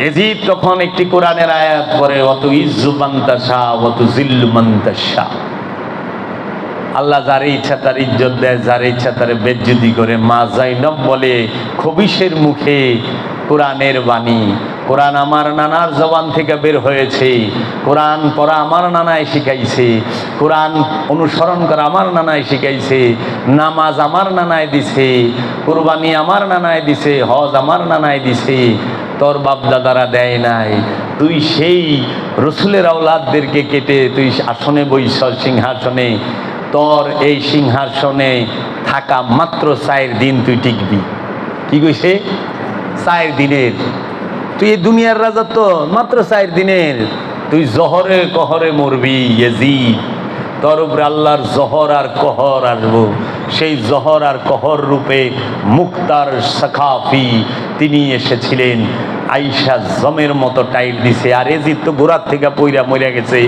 এজিদ তখন একটি কোরআনের আয়াত পড়ে, অত ইজ্জু মান্তাসা অত জিল্লু মান্তাসা। আল্লাহ যারে ইচ্ছা তার ইজ্জত দেয়, যারে ইচ্ছা তারে বেজ্জতি করে। মা জাইনব বলে খবিশের মুখে কোরআনের বাণী, কোরআন আমার নানার জবান থেকে বের হয়েছে, কোরআন পড়া আমার নানায় শিখাইছে, কোরআন অনুসরণ করা আমার নানায় শিখাইছে, নামাজ আমার নানায় দিছে, কুরবানি আমার নানায় দিছে, হজ আমার নানায় দিছে, তোর বাপ দাদারা দেয় নাই। তুই সেই রসুলের আওলাদদেরকে কেটে তুই আসনে বইস, সিংহাসনে। তোর এই সিংহাসনে থাকা মাত্র 4 দিন তুই টিকবি। কি কইছে? 4 দিনের। তুই এই দুনিয়ার রাজা তো মাত্র 4 দিনের। তুই জহরে কহরে মরবি ইয়াজিদ। তোর উপরে আল্লাহর জহর আর কহর আসবো। সেই জহর আর কহর রূপে মুক্তার সাকাফি তিনি এসেছিলেন। আইসা জমের মতো টাইট দিছে, আর এজিদ তো গোড়ার থেকে পইরা মরে গেছে।